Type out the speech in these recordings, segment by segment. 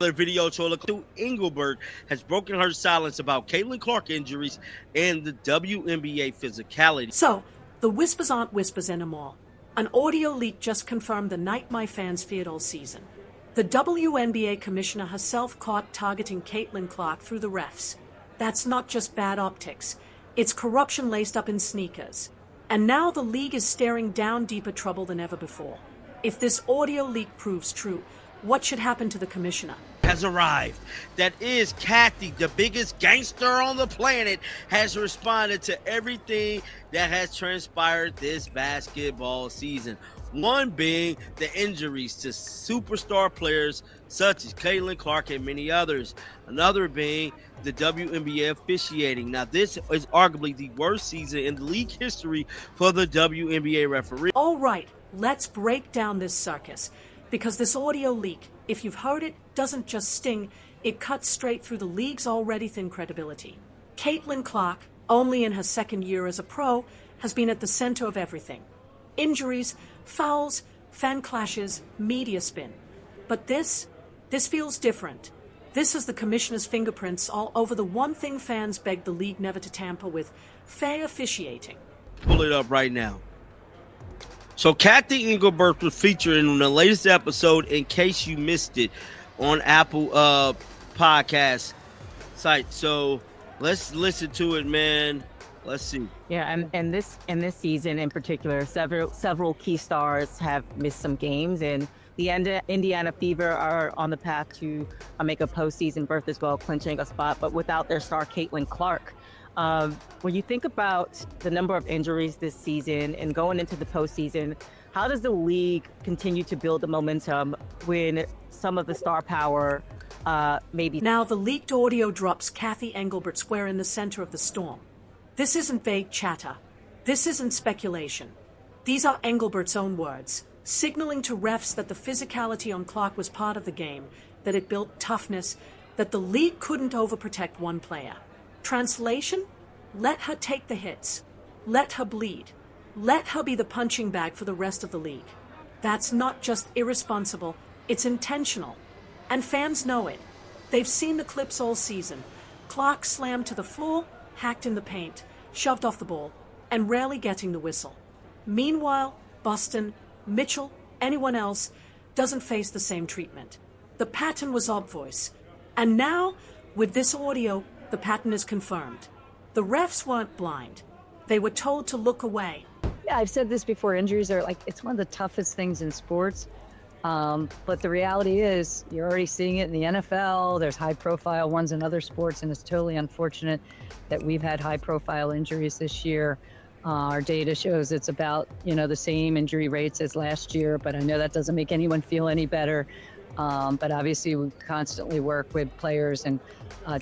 The video trailer to Engelbert has broken her silence about Caitlin Clark injuries and the WNBA physicality. So, the whispers aren't whispers anymore. An audio leak just confirmed the night my fans feared all season. The WNBA Commissioner herself caught targeting Caitlin Clark through the refs. That's not just bad optics. It's corruption laced up in sneakers. And now the league is staring down deeper trouble than ever before. If this audio leak proves true, what should happen to the Commissioner? Has arrived. That is Kathy, the biggest gangster on the planet, has responded to everything that has transpired this basketball season. One being the injuries to superstar players such as Caitlin Clark and many others. Another being the WNBA officiating. Now, this is arguably the worst season in the league history for the WNBA referee. All right, let's break down this circus. Because this audio leak, if you've heard it, doesn't just sting, it cuts straight through the league's already thin credibility. Caitlin Clark, only in her second year as a pro, has been at the center of everything. Injuries, fouls, fan clashes, media spin. But this feels different. This is the Commissioner's fingerprints all over the one thing fans begged the league never to tamper with: fair officiating. Pull it up right now. So Kathy Engelbert was featured in the latest episode, in case you missed it, on Apple podcast site. So let's listen to it, man. Let's see. Yeah, and this season in particular, several key stars have missed some games, and the Indiana Fever are on the path to make a postseason berth as well, clinching a spot, but without their star Caitlin Clark. When you think about the number of injuries this season and going into the postseason, how does the league continue to build the momentum when some of the star power maybe... Now the leaked audio drops Kathy Engelbert square in the center of the storm. This isn't vague chatter. This isn't speculation. These are Engelbert's own words, signaling to refs that the physicality on Clark was part of the game, that it built toughness, that the league couldn't overprotect one player. Translation? Let her take the hits. Let her bleed. Let her be the punching bag for the rest of the league. That's not just irresponsible, it's intentional. And fans know it. They've seen the clips all season. Clark slammed to the floor, hacked in the paint, shoved off the ball, and rarely getting the whistle. Meanwhile, Boston, Mitchell, anyone else doesn't face the same treatment. The pattern was obvious. And now, with this audio, the pattern is confirmed. The refs weren't blind. They were told to look away. Yeah, I've said this before. Injuries are it's one of the toughest things in sports. But the reality is you're already seeing it in the NFL. There's high profile ones in other sports, and it's totally unfortunate that we've had high profile injuries this year. Our data shows it's about, the same injury rates as last year, but I know that doesn't make anyone feel any better. But obviously we constantly work with players and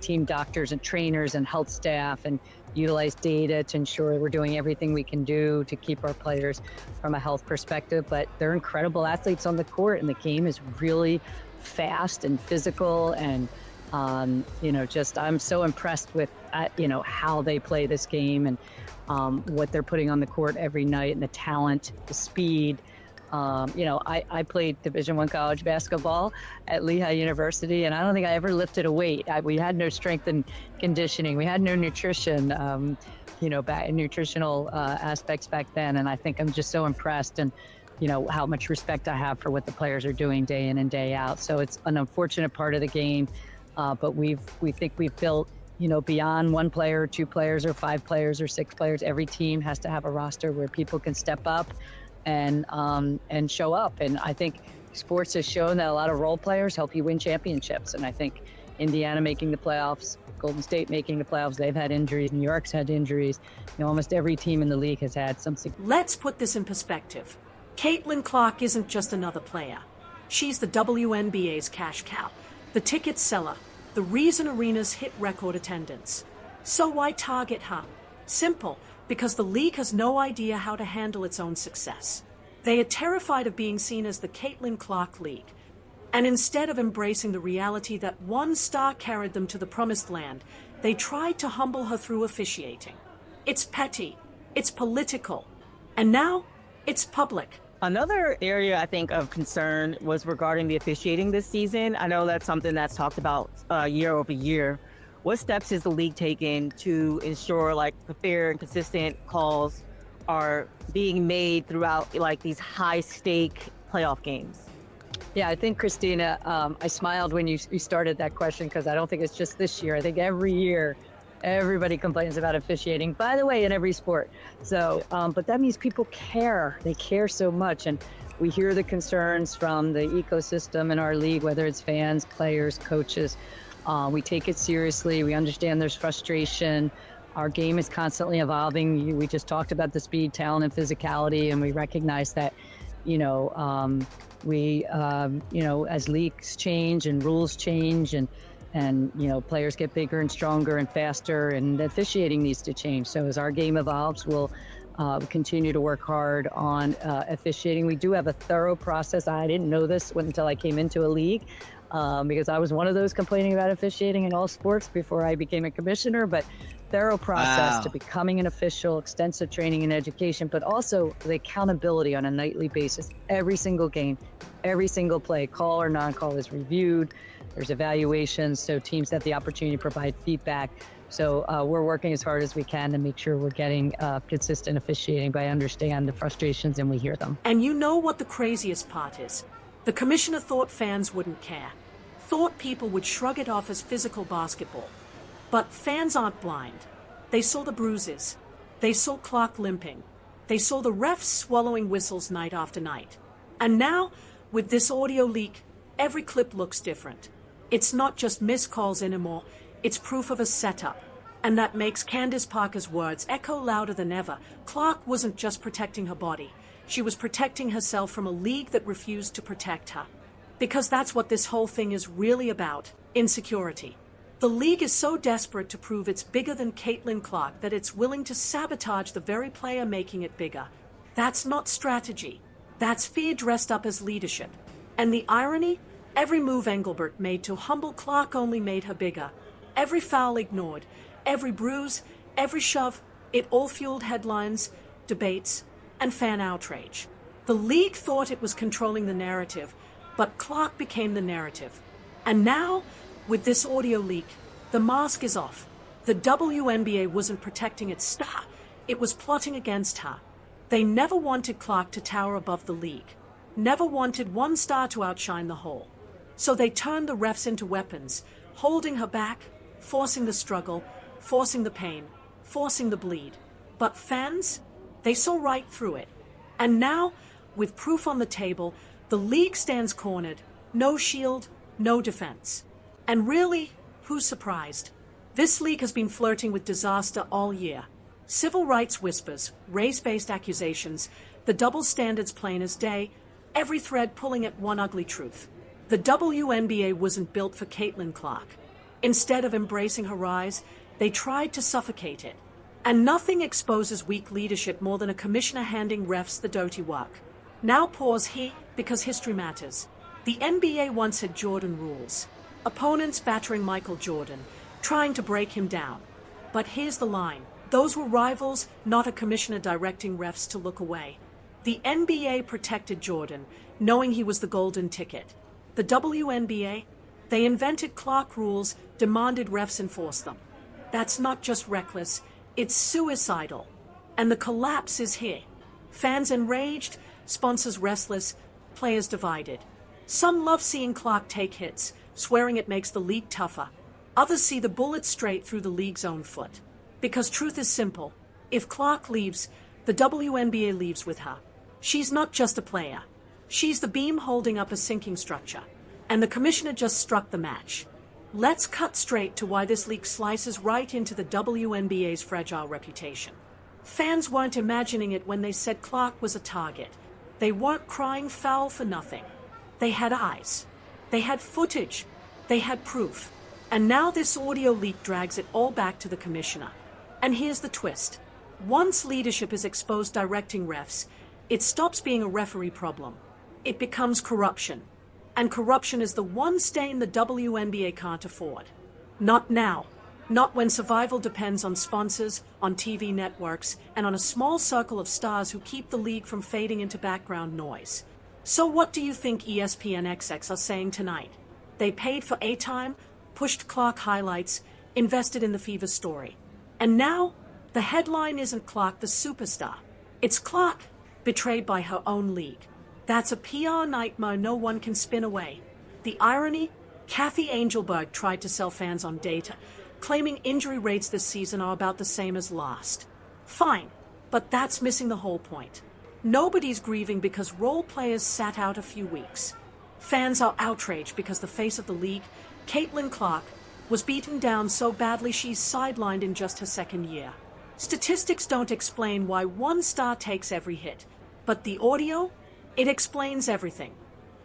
team doctors and trainers and health staff and utilize data to ensure we're doing everything we can do to keep our players from a health perspective. But they're incredible athletes on the court, and the game is really fast and physical. And, I'm so impressed with, how they play this game and what they're putting on the court every night, and the talent, the speed. I played Division I college basketball at Lehigh University, and I don't think I ever lifted a weight. We had no strength and conditioning. We had no nutrition, nutritional aspects back then. And I think I'm just so impressed, and, how much respect I have for what the players are doing day in and day out. So it's an unfortunate part of the game, but we think we've built, beyond one player, or two players, or five players, or six players. Every team has to have a roster where people can step up and show up. And I think sports has shown that a lot of role players help you win championships. And I think Indiana making the playoffs, Golden State making the playoffs, they've had injuries. New York's had injuries. Almost every team in the league has had something. Let's put this in perspective. Caitlin Clark isn't just another player. She's the WNBA's cash cow, the ticket seller, the reason arenas hit record attendance. So why target her? Simple. Because the league has no idea how to handle its own success. They are terrified of being seen as the Caitlin Clark League. And instead of embracing the reality that one star carried them to the promised land, they tried to humble her through officiating. It's petty. It's political. And now, it's public. Another area I think of concern was regarding the officiating this season. I know that's something that's talked about year over year. What steps is the league taking to ensure like the fair and consistent calls are being made throughout like these high stake playoff games? Yeah, I think, Christina, I smiled when you started that question because I don't think it's just this year. I think every year, everybody complains about officiating, by the way, in every sport. So, but that means people care. They care so much. And we hear the concerns from the ecosystem in our league, whether it's fans, players, coaches. We take it seriously. We understand there's frustration. Our game is constantly evolving. We just talked about the speed, talent, and physicality, and we recognize that, as leagues change and rules change and players get bigger and stronger and faster, and officiating needs to change. So as our game evolves, we'll continue to work hard on officiating. We do have a thorough process. I didn't know this until I came into a league, because I was one of those complaining about officiating in all sports before I became a commissioner, but thorough process to becoming an official, extensive training and education, but also the accountability on a nightly basis. Every single game, every single play, call or non-call, is reviewed. There's evaluations, so teams have the opportunity to provide feedback. So we're working as hard as we can to make sure we're getting consistent officiating, but I understand the frustrations and we hear them. And you know what the craziest part is? The commissioner thought fans wouldn't care, thought people would shrug it off as physical basketball. But fans aren't blind. They saw the bruises. They saw Clark limping. They saw the refs swallowing whistles night after night. And now, with this audio leak, every clip looks different. It's not just missed calls anymore. It's proof of a setup. And that makes Candace Parker's words echo louder than ever. Clark wasn't just protecting her body. She was protecting herself from a league that refused to protect her. Because that's what this whole thing is really about, insecurity. The league is so desperate to prove it's bigger than Caitlin Clark that it's willing to sabotage the very player making it bigger. That's not strategy. That's fear dressed up as leadership. And the irony? Every move Engelbert made to humble Clark only made her bigger. Every foul ignored, every bruise, every shove, it all fueled headlines, debates, and fan outrage. The league thought it was controlling the narrative, but Clark became the narrative. And now, with this audio leak, the mask is off. The WNBA wasn't protecting its star. It was plotting against her. They never wanted Clark to tower above the league. Never wanted one star to outshine the whole. So they turned the refs into weapons, holding her back, forcing the struggle, forcing the pain, forcing the bleed. But fans, they saw right through it. And now, with proof on the table, the league stands cornered. No shield, no defense. And really, who's surprised? This league has been flirting with disaster all year. Civil rights whispers, race-based accusations, the double standards plain as day, every thread pulling at one ugly truth. The WNBA wasn't built for Caitlin Clark. Instead of embracing her rise, they tried to suffocate it. And nothing exposes weak leadership more than a commissioner handing refs the dirty work. Now pause here, because history matters. The NBA once had Jordan rules. Opponents battering Michael Jordan, trying to break him down. But here's the line. Those were rivals, not a commissioner directing refs to look away. The NBA protected Jordan, knowing he was the golden ticket. The WNBA, they invented Clark rules, demanded refs enforce them. That's not just reckless, it's suicidal. And the collapse is here. Fans enraged, sponsors restless, players divided. Some love seeing Clark take hits, swearing it makes the league tougher. Others see the bullet straight through the league's own foot. Because truth is simple. If Clark leaves, the WNBA leaves with her. She's not just a player. She's the beam holding up a sinking structure. And the commissioner just struck the match. Let's cut straight to why this leak slices right into the WNBA's fragile reputation. Fans weren't imagining it when they said Clark was a target. They weren't crying foul for nothing. They had eyes. They had footage. They had proof. And now this audio leak drags it all back to the commissioner. And here's the twist. Once leadership is exposed directing refs, it stops being a referee problem. It becomes corruption. And corruption is the one stain the WNBA can't afford. Not now. Not when survival depends on sponsors, on TV networks, and on a small circle of stars who keep the league from fading into background noise. So what do you think ESPN XX are saying tonight? They paid for airtime, pushed Clark highlights, invested in the Fever story. And now, the headline isn't Clark the superstar. It's Clark, betrayed by her own league. That's a PR nightmare no one can spin away. The irony? Kathy Angelberg tried to sell fans on data, claiming injury rates this season are about the same as last. Fine, but that's missing the whole point. Nobody's grieving because role players sat out a few weeks. Fans are outraged because the face of the league, Caitlin Clark, was beaten down so badly she's sidelined in just her second year. Statistics don't explain why one star takes every hit, but the audio? It explains everything.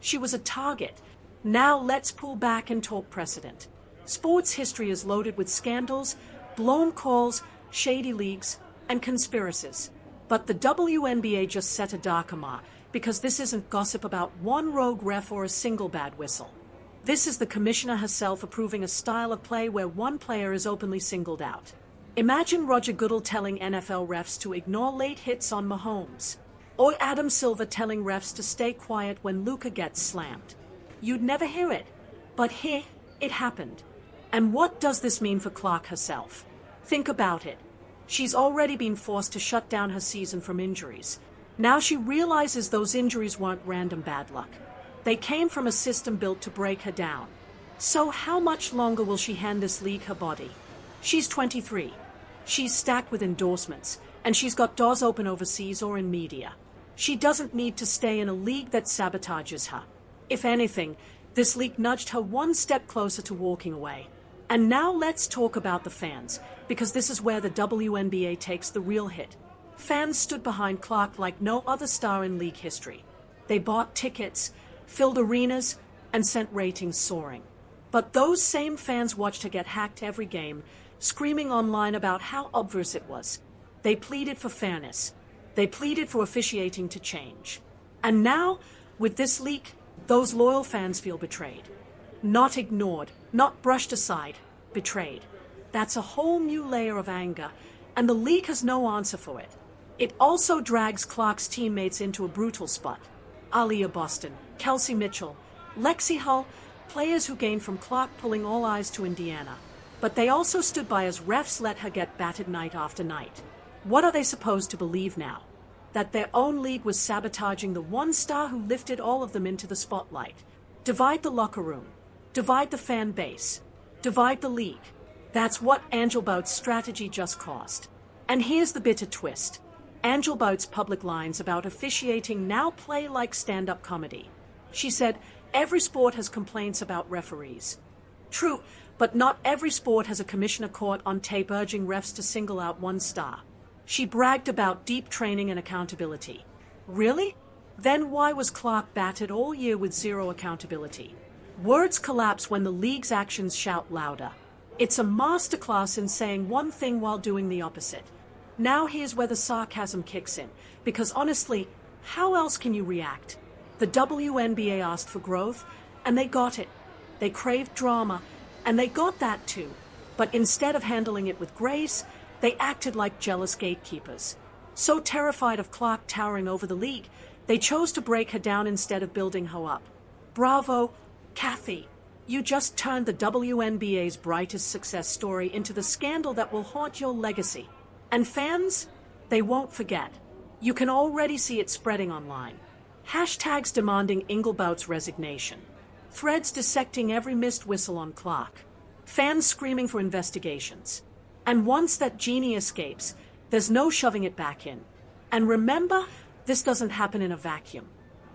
She was a target. Now let's pull back and talk precedent. Sports history is loaded with scandals, blown calls, shady leagues, and conspiracies. But the WNBA just set a darker mark, because this isn't gossip about one rogue ref or a single bad whistle. This is the commissioner herself approving a style of play where one player is openly singled out. Imagine Roger Goodell telling NFL refs to ignore late hits on Mahomes, or Adam Silver telling refs to stay quiet when Luka gets slammed. You'd never hear it, but here it happened. And what does this mean for Clark herself? Think about it. She's already been forced to shut down her season from injuries. Now she realizes those injuries weren't random bad luck. They came from a system built to break her down. So how much longer will she hand this league her body? She's 23. She's stacked with endorsements, and she's got doors open overseas or in media. She doesn't need to stay in a league that sabotages her. If anything, this league nudged her one step closer to walking away. And now let's talk about the fans, because this is where the WNBA takes the real hit. Fans stood behind Clark like no other star in league history. They bought tickets, filled arenas, and sent ratings soaring. But those same fans watched her get hacked every game, screaming online about how obvious it was. They pleaded for fairness. They pleaded for officiating to change. And now, with this leak, those loyal fans feel betrayed. Not ignored, not brushed aside, betrayed. That's a whole new layer of anger, and the league has no answer for it. It also drags Clark's teammates into a brutal spot. Aaliyah Boston, Kelsey Mitchell, Lexi Hull, players who gained from Clark pulling all eyes to Indiana. But they also stood by as refs let her get battered night after night. What are they supposed to believe now? That their own league was sabotaging the one star who lifted all of them into the spotlight. Divide the locker room. Divide the fan base. Divide the league. That's what Angelbout's strategy just cost. And here's the bitter twist. Angelbout's public lines about officiating now play like stand-up comedy. She said, every sport has complaints about referees. True, but not every sport has a commissioner caught on tape urging refs to single out one star. She bragged about deep training and accountability. Really? Then why was Clark battered all year with zero accountability? Words collapse when the league's actions shout louder. It's a masterclass in saying one thing while doing the opposite. Now here's where the sarcasm kicks in, because honestly, how else can you react? The WNBA asked for growth, and they got it. They craved drama, and they got that too. But instead of handling it with grace, they acted like jealous gatekeepers. So terrified of Clark towering over the league, they chose to break her down instead of building her up. Bravo, Kathy. You just turned the WNBA's brightest success story into the scandal that will haunt your legacy. And fans, they won't forget. You can already see it spreading online. Hashtags demanding Engelbout's resignation. Threads dissecting every missed whistle on Clark. Fans screaming for investigations. And once that genie escapes, there's no shoving it back in. And remember, this doesn't happen in a vacuum.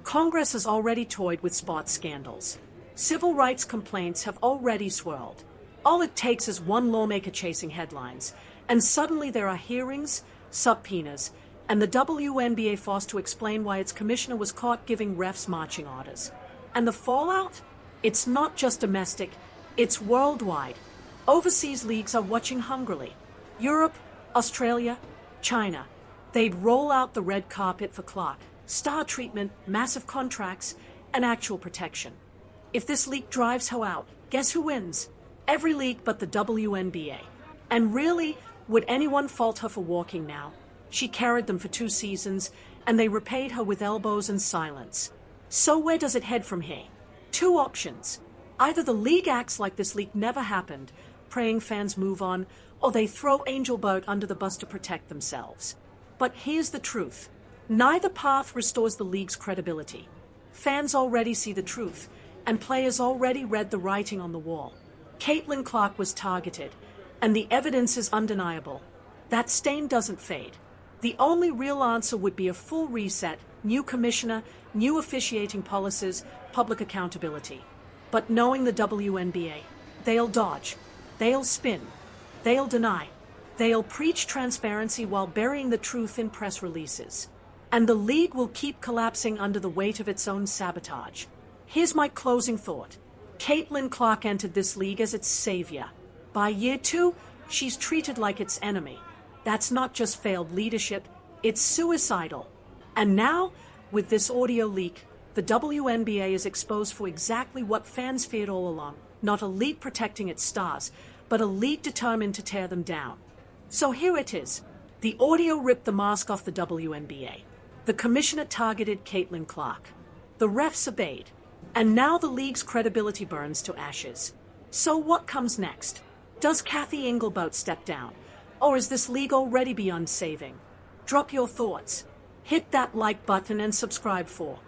Congress has already toyed with spot scandals. Civil rights complaints have already swirled. All it takes is one lawmaker chasing headlines, and suddenly there are hearings, subpoenas, and the WNBA forced to explain why its commissioner was caught giving refs marching orders. And the fallout? It's not just domestic, it's worldwide. Overseas leagues are watching hungrily. Europe, Australia, China. They'd roll out the red carpet for Clark, star treatment, massive contracts, and actual protection. If this leak drives her out, guess who wins? Every league but the WNBA. And really, would anyone fault her for walking now? She carried them for 2 seasons, and they repaid her with elbows and silence. So where does it head from here? 2 options. Either the league acts like this leak never happened, praying fans move on, or they throw Angelbert under the bus to protect themselves. But here's the truth. Neither path restores the league's credibility. Fans already see the truth, and players already read the writing on the wall. Caitlin Clark was targeted, and the evidence is undeniable. That stain doesn't fade. The only real answer would be a full reset, new commissioner, new officiating policies, public accountability. But knowing the WNBA, they'll dodge, they'll spin, they'll deny, they'll preach transparency while burying the truth in press releases. And the league will keep collapsing under the weight of its own sabotage. Here's my closing thought. Caitlin Clark entered this league as its savior. By year 2, she's treated like its enemy. That's not just failed leadership, it's suicidal. And now, with this audio leak, the WNBA is exposed for exactly what fans feared all along. Not a league protecting its stars, but a league determined to tear them down. So here it is. The audio ripped the mask off the WNBA. The commissioner targeted Caitlin Clark. The refs obeyed. And now the league's credibility burns to ashes. So what comes next? Does Kathy Engelbert step down? Or is this league already beyond saving? Drop your thoughts. Hit that like button and subscribe for